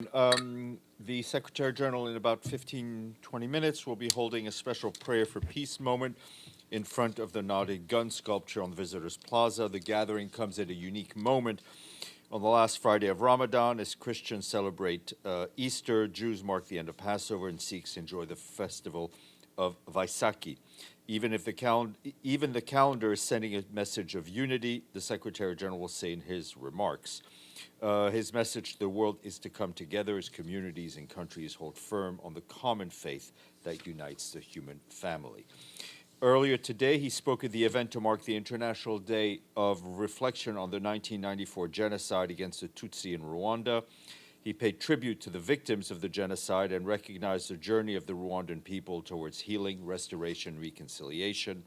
The Secretary General, in about 15-20 minutes, will be holding a special prayer for peace moment in front of the knotted gun sculpture on the Visitors Plaza. The gathering comes at a unique moment on the last Friday of Ramadan, as Christians celebrate Easter, Jews mark the end of Passover, and Sikhs enjoy the festival of Vaisakhi. Even the calendar is sending a message of unity, the Secretary General will say in his remarks. His message to the world is to come together as communities and countries hold firm on the common faith that unites the human family. Earlier today, he spoke at the event to mark the International Day of Reflection on the 1994 genocide against the Tutsi in Rwanda. He paid tribute to the victims of the genocide and recognized the journey of the Rwandan people towards healing, restoration, reconciliation.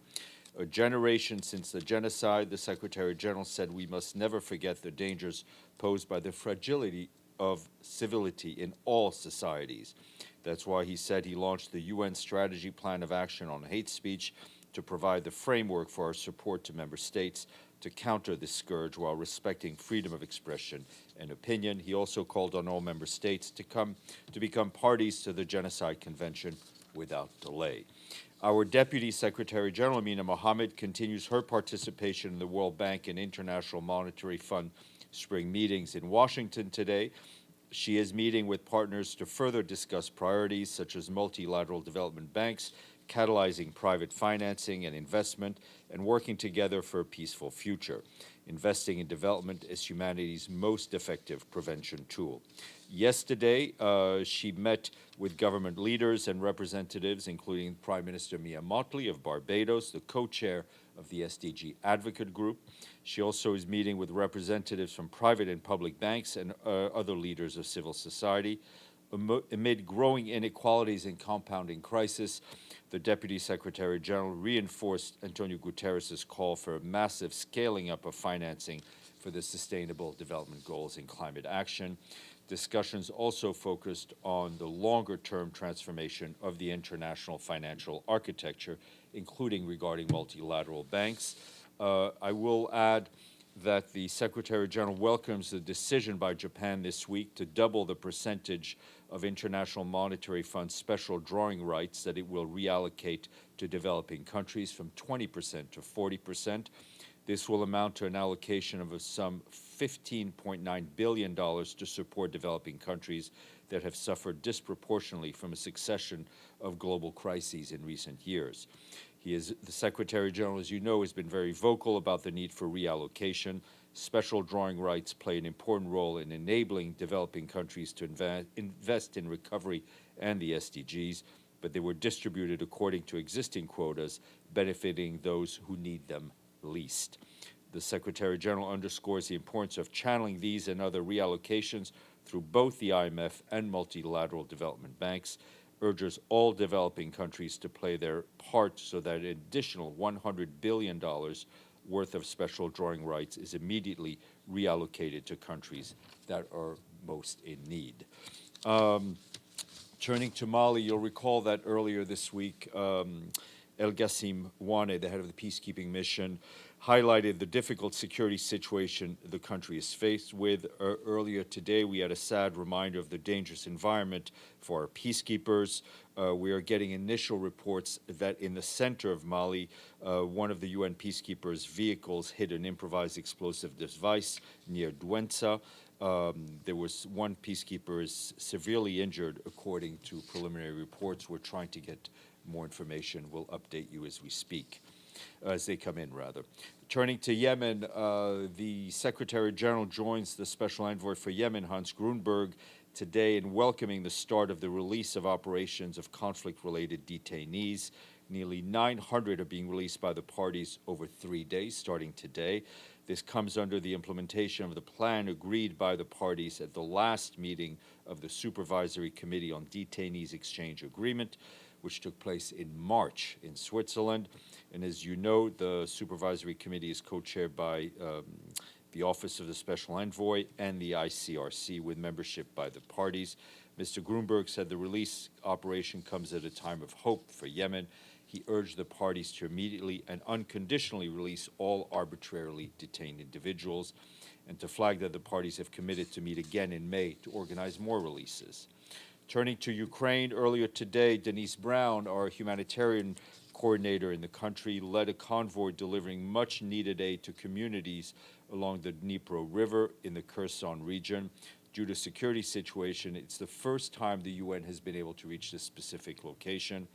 A generation since the genocide, the Secretary General said we must never forget the dangers posed by the fragility of civility in all societies. That's why he said he launched the UN Strategy Plan of Action on Hate Speech to provide the framework for our support to member states to counter this scourge while respecting freedom of expression and opinion. He also called on all member states to become parties to the Genocide Convention without delay. Our Deputy Secretary General, Amina Mohammed, continues her participation in the World Bank and International Monetary Fund spring meetings in Washington today. She is meeting with partners to further discuss priorities such as multilateral development banks, catalyzing private financing and investment, and working together for a peaceful future. Investing in development is humanity's most effective prevention tool. Yesterday, she met with government leaders and representatives, including Prime Minister Mia Mottley of Barbados, the co-chair of the SDG Advocate Group. She also is meeting with representatives from private and public banks and other leaders of civil society. Amid growing inequalities and compounding crisis, the Deputy Secretary General reinforced Antonio Guterres' call for a massive scaling up of financing for the Sustainable Development Goals and climate action. Discussions also focused on the longer-term transformation of the international financial architecture, including regarding multilateral banks. I will add that the Secretary General welcomes the decision by Japan this week to double the percentage of International Monetary Fund special drawing rights that it will reallocate to developing countries from 20% to 40%. This will amount to an allocation of some $15.9 billion to support developing countries that have suffered disproportionately from a succession of global crises in recent years. The Secretary General, as you know, has been very vocal about the need for reallocation. Special drawing rights play an important role in enabling developing countries to invest in recovery and the SDGs, but they were distributed according to existing quotas, benefiting those who need them least. The Secretary General underscores the importance of channeling these and other reallocations through both the IMF and multilateral development banks, urges all developing countries to play their part so that an additional $100 billion worth of special drawing rights is immediately reallocated to countries that are most in need. Turning to Mali, you'll recall that earlier this week, El Gassim Wane, the head of the peacekeeping mission, highlighted the difficult security situation the country is faced with. Earlier today, we had a sad reminder of the dangerous environment for our peacekeepers. We are getting initial reports that in the center of Mali, one of the UN peacekeepers' vehicles hit an improvised explosive device near Douentza. There was one peacekeeper is severely injured, according to preliminary reports. We're trying to get more information. We'll update you as we speak. As they come in, rather. Turning to Yemen, the Secretary General joins the Special Envoy for Yemen, Hans Grunberg, today in welcoming the start of the release of operations of conflict-related detainees. Nearly 900 are being released by the parties over 3 days, starting today. This comes under the implementation of the plan agreed by the parties at the last meeting of the Supervisory Committee on Detainees Exchange Agreement, which took place in March in Switzerland. And as you know, the Supervisory Committee is co-chaired by the Office of the Special Envoy and the ICRC, with membership by the parties. Mr. Grunberg said the release operation comes at a time of hope for Yemen. he urged the parties to immediately and unconditionally release all arbitrarily detained individuals, and to flag that the parties have committed to meet again in May to organize more releases. Turning to Ukraine, earlier today, Denise Brown, our humanitarian coordinator in the country, led a convoy delivering much-needed aid to communities along the Dnipro River in the Kherson region. Due to security situation, it's the first time the UN has been able to reach this specific location.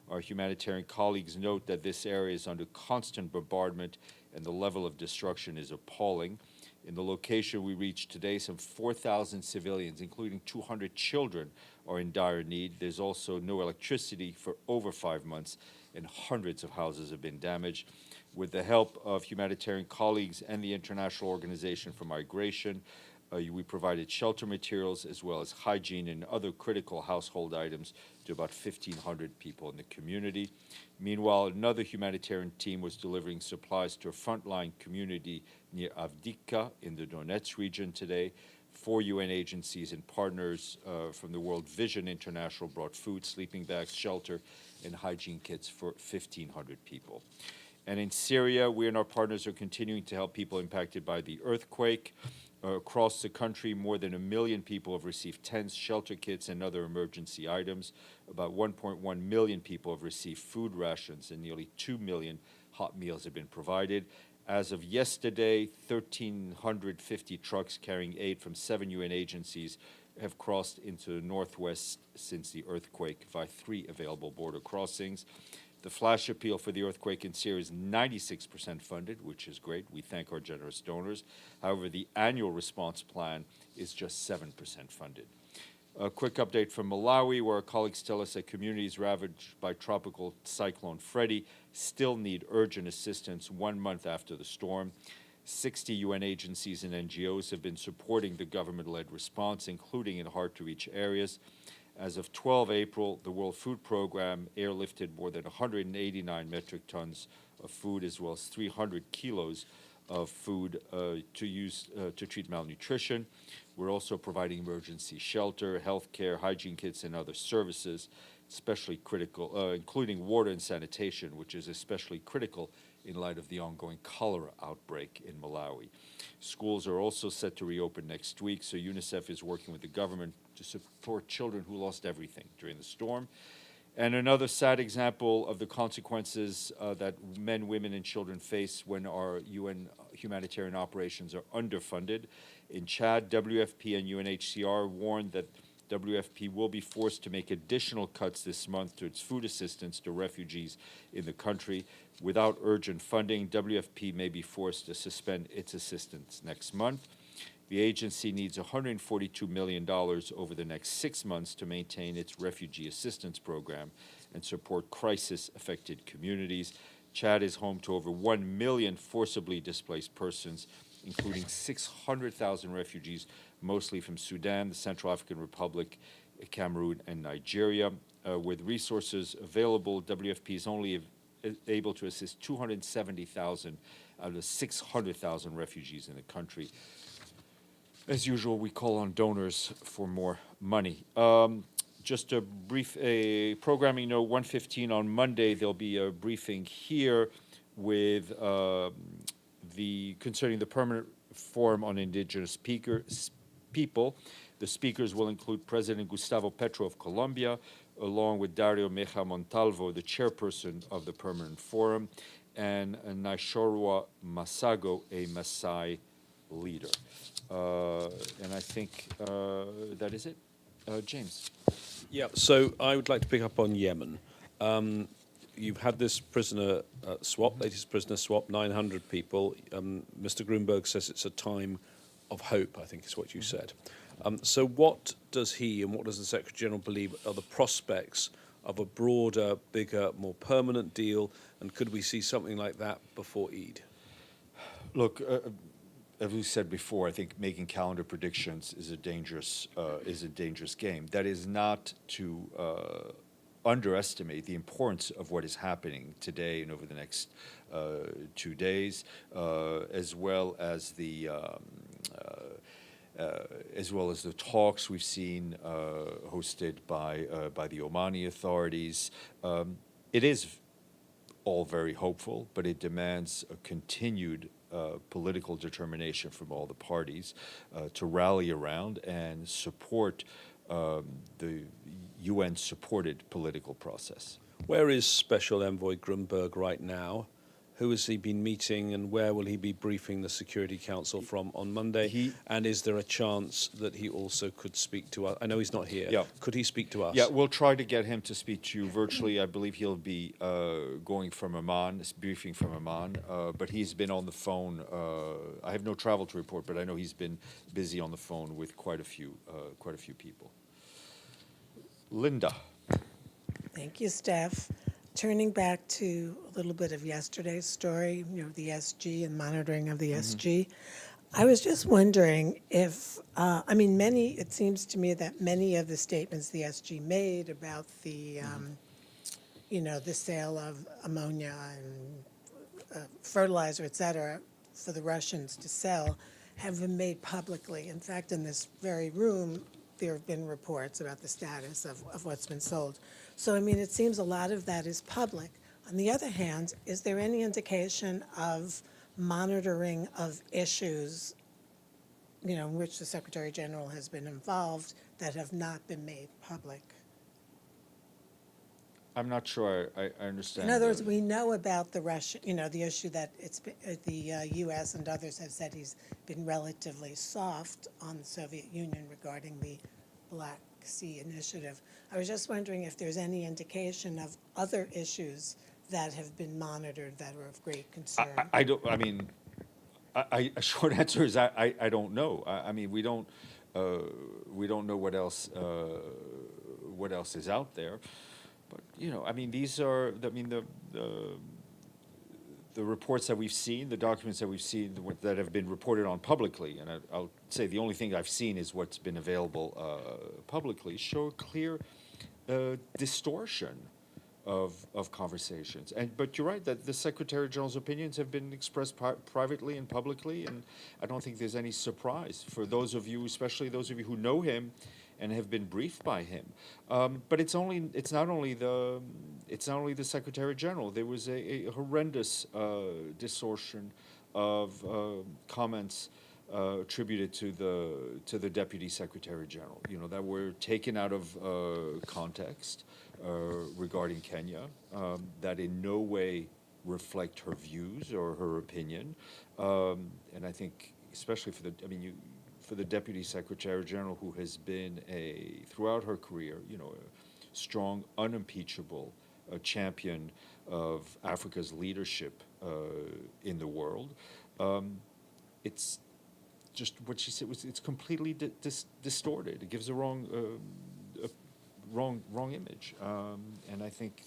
Our humanitarian colleagues note that this area is under constant bombardment and the level of destruction is appalling. In the location we reached today, some 4,000 civilians, including 200 children, are in dire need. There's also no electricity for over 5 months, and hundreds of houses have been damaged. With the help of humanitarian colleagues and the International Organization for Migration, we provided shelter materials as well as hygiene and other critical household items to about 1,500 people in the community. Meanwhile, another humanitarian team was delivering supplies to a frontline community near Avdiivka in the Donetsk region today. 4 UN agencies and partners from the World Vision International brought food, sleeping bags, shelter, and hygiene kits for 1,500 people. And in Syria, we and our partners are continuing to help people impacted by the earthquake. Across the country, more than 1 million people have received tents, shelter kits, and other emergency items. About 1.1 million people have received food rations, and nearly 2 million hot meals have been provided. As of yesterday, 1,350 trucks carrying aid from 7 UN agencies have crossed into the northwest since the earthquake via 3 available border crossings. The flash appeal for the earthquake in Syria is 96% funded, which is great. We thank our generous donors. However, the annual response plan is just 7% funded. A quick update from Malawi, where our colleagues tell us that communities ravaged by Tropical Cyclone Freddy still need urgent assistance 1 month after the storm. 60 UN agencies and NGOs have been supporting the government-led response, including in hard-to-reach areas. As of 12 April, the World Food Program airlifted more than 189 metric tons of food, as well as 300 kilos of food to treat malnutrition. We're also providing emergency shelter, healthcare, hygiene kits, and other services, especially critical, including water and sanitation, which is especially critical in light of the ongoing cholera outbreak in Malawi. Schools are also set to reopen next week, so UNICEF is working with the government to support children who lost everything during the storm. And another sad example of the consequences that men, women, and children face when our UN humanitarian operations are underfunded. In Chad, WFP and UNHCR warned that WFP will be forced to make additional cuts this month to its food assistance to refugees in the country. Without urgent funding, WFP may be forced to suspend its assistance next month. The agency needs $142 million over the next 6 months to maintain its refugee assistance program and support crisis-affected communities. Chad is home to over 1 million forcibly displaced persons, including 600,000 refugees, mostly from Sudan, the Central African Republic, Cameroon, and Nigeria. With resources available, WFP is only able to assist 270,000 out of 600,000 refugees in the country. As usual, we call on donors for more money. Just a brief programming note, 1:15 on Monday, there'll be a briefing here with concerning the Permanent Forum on Indigenous People. The speakers will include President Gustavo Petro of Colombia, along with Dario Meja Montalvo, the chairperson of the Permanent Forum, and Naishorwa Masago, a Maasai leader. And I think that is it. James. Yeah, so I would like to pick up on Yemen. You've had this prisoner swap, latest prisoner swap, 900 people. Mr. Grunberg says it's a time of hope, I think is what you said. So what does he and what does the Secretary General believe are the prospects of a broader, bigger, more permanent deal? And could we see something like that before Eid? Look, as we said before, I think making calendar predictions is a dangerous game. That is not to underestimate the importance of what is happening today and over the next 2 days, as well as the talks we've seen hosted by the Omani authorities. It is all very hopeful, but it demands a continued political determination from all the parties to rally around and support the UN-supported political process. Where is Special Envoy Grunberg right now? Who has he been meeting, and where will he be briefing the Security Council from on Monday? And is there a chance that he also could speak to us? I know he's not here. Yeah. Could he speak to us? Yeah, we'll try to get him to speak to you virtually. I believe he'll be going from Amman, briefing from Amman, but he's been on the phone. I have no travel to report, but I know he's been busy on the phone with quite a few people. Linda. Thank you, Steph. Turning back to a little bit of yesterday's story, the SG and monitoring of the SG, I was just wondering if, it seems to me that many of the statements the SG made about the, the sale of ammonia and fertilizer, et cetera, for the Russians to sell have been made publicly. In fact, in this very room, there have been reports about the status of what's been sold. So, it seems a lot of that is public. On the other hand, is there any indication of monitoring of issues, in which the Secretary General has been involved that have not been made public? I'm not sure I understand. In other words, we know about the Russian, the issue that the U.S. and others have said he's been relatively soft on the Soviet Union regarding the Black Sea Initiative. I was just wondering if there's any indication of other issues that have been monitored that are of great concern. I don't. A short answer is I don't know. We don't know what else is out there. But these are. The reports that we've seen, the documents that we've seen that have been reported on publicly, and I'll say the only thing I've seen is what's been available publicly, show a clear distortion of conversations. But you're right that the Secretary General's opinions have been expressed privately and publicly, and I don't think there's any surprise for those of you, especially those of you who know him and have been briefed by him. But it's not only the Secretary General. There was a horrendous distortion of comments attributed to the Deputy Secretary General, that were taken out of context regarding Kenya, that in no way reflect her views or her opinion. And I think, especially for the Deputy Secretary General, who has been throughout her career, a strong, unimpeachable champion of Africa's leadership in the world. It's just what she said it's completely distorted. It gives a wrong image, and I think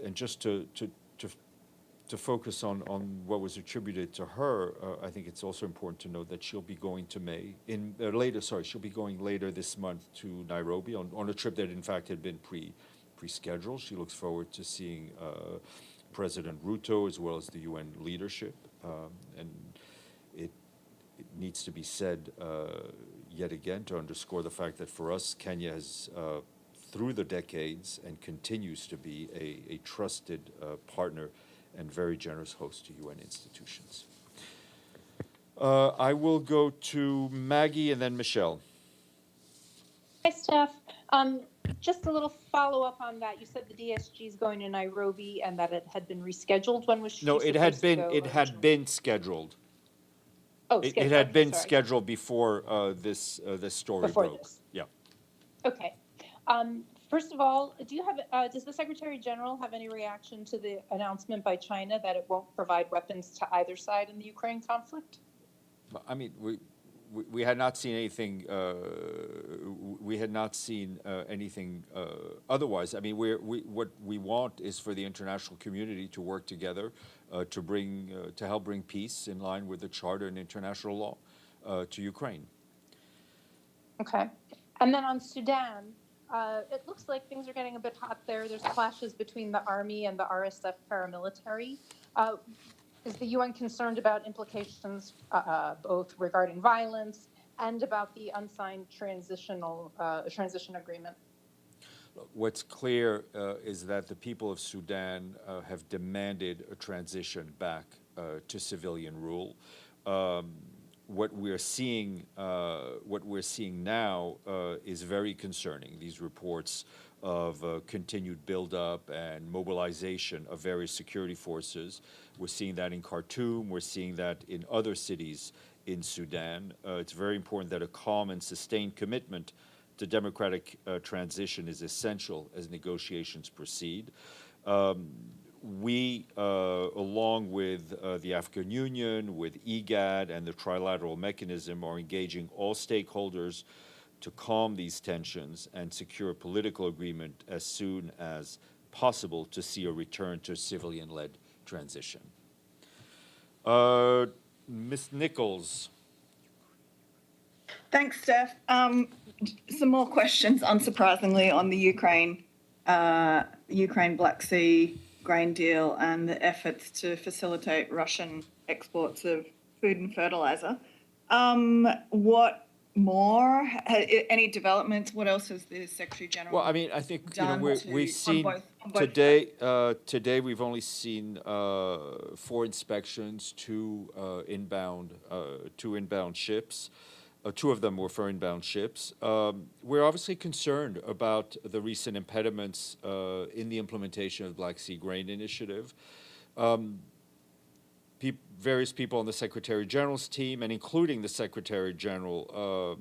and just to focus on what was attributed to her, I think it's also important to note that she'll be going to she'll be going later this month to Nairobi on a trip that in fact had been pre-scheduled. She looks forward to seeing President Ruto as well as the UN leadership, and it needs to be said yet again to underscore the fact that for us, Kenya has through the decades and continues to be a trusted partner and very generous host to UN institutions. I will go to Maggie and then Michelle. Hi, Steph. Just a little follow-up on that. You said the DSG is going to Nairobi and that it had been rescheduled. When was she No, it had been scheduled. Oh, it had been scheduled before this story broke. This. Yeah. Okay. First of all, does the Secretary General have any reaction to the announcement by China that it won't provide weapons to either side in the Ukraine conflict? We had not seen anything. We had not seen anything otherwise. What we want is for the international community to work together to help bring peace in line with the Charter and international law to Ukraine. Okay, and then on Sudan, it looks like things are getting a bit hot there. There's clashes between the army and the RSF paramilitary. Is the UN concerned about implications both regarding violence and about the unsigned transition agreement? What's clear is that the people of Sudan have demanded a transition back to civilian rule. What we're seeing now is very concerning. These reports of continued buildup and mobilization of various security forces. We're seeing that in Khartoum. We're seeing that in other cities in Sudan. It's very important that a calm and sustained commitment to democratic transition is essential as negotiations proceed. We, along with the African Union, with IGAD and the trilateral mechanism, are engaging all stakeholders to calm these tensions and secure a political agreement as soon as possible to see a return to civilian-led transition. Ms. Nichols. Thanks, Steph. Some more questions, unsurprisingly, on the Ukraine Black Sea grain deal and the efforts to facilitate Russian exports of food and fertilizer. What more? Any developments? What else has the Secretary General? Well, I mean, I think we've seen on both today. Today, we've only seen 4 inspections, two inbound ships. 2 of them were for inbound ships. We're obviously concerned about the recent impediments in the implementation of the Black Sea Grain Initiative. Various people on the Secretary General's team, and including the Secretary General,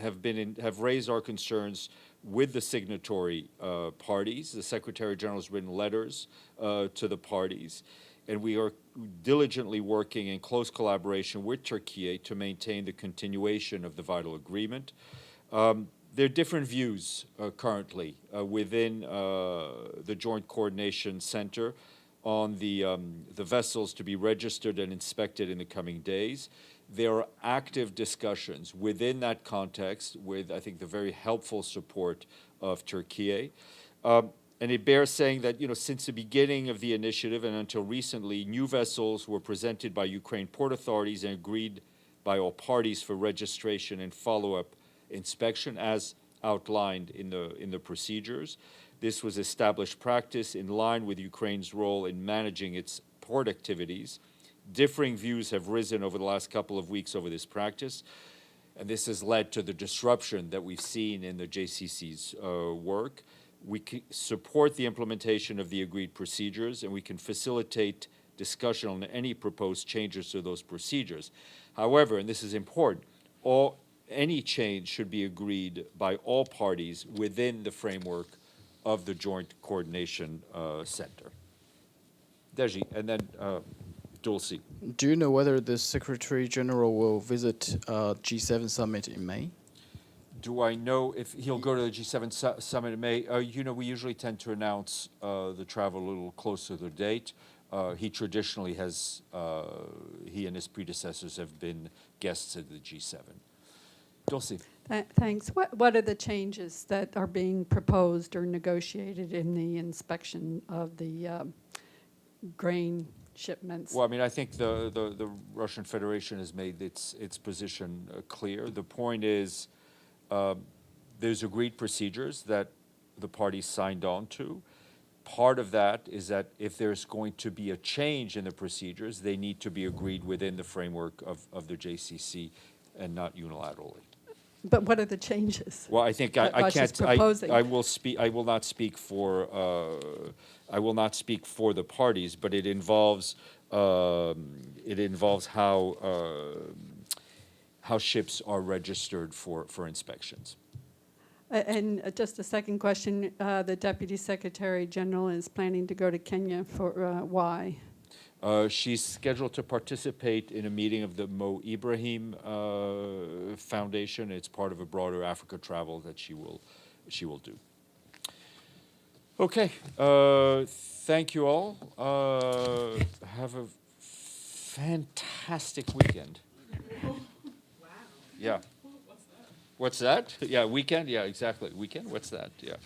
have raised our concerns with the signatory parties. The Secretary General has written letters to the parties, and we are diligently working in close collaboration with Turkey to maintain the continuation of the vital agreement. There are different views currently within the Joint Coordination Center on the vessels to be registered and inspected in the coming days. There are active discussions within that context with, I think, the very helpful support of Turkey. And it bears saying that, since the beginning of the initiative and until recently, new vessels were presented by Ukraine port authorities and agreed by all parties for registration and follow-up inspection as outlined in the procedures. This was established practice in line with Ukraine's role in managing its port activities. Differing views have risen over the last couple of weeks over this practice, and this has led to the disruption that we've seen in the JCC's work. We support the implementation of the agreed procedures, and we can facilitate discussion on any proposed changes to those procedures. However, and this is important, any change should be agreed by all parties within the framework of the Joint Coordination Center. Deji, and then Dulcie. Do you know whether the Secretary General will visit G7 summit in May? Do I know if he'll go to the G7 summit in May? We usually tend to announce the travel a little closer to the date. He traditionally has, he and his predecessors have been guests at the G7. Dulcie. Thanks. What are the changes that are being proposed or negotiated in the inspection of the grain shipments? Well, I mean, I think the Russian Federation has made its position clear. The point is, there's agreed procedures that the parties signed on to. Part of that is that if there's going to be a change in the procedures, they need to be agreed within the framework of the JCC and not unilaterally. But what are the changes? Well, I think I Russia's can't. proposing? I will speak. I will not speak for. I will not speak for the parties, but it involves. It involves how ships are registered for inspections. And just a second question, the Deputy Secretary General is planning to go to Kenya for why? She's scheduled to participate in a meeting of the Mo Ibrahim Foundation. It's part of a broader Africa travel that she will do. Okay, thank you all. Have a fantastic weekend. Yeah. What's that? Yeah, weekend? Yeah, exactly. Weekend? What's that? Yeah.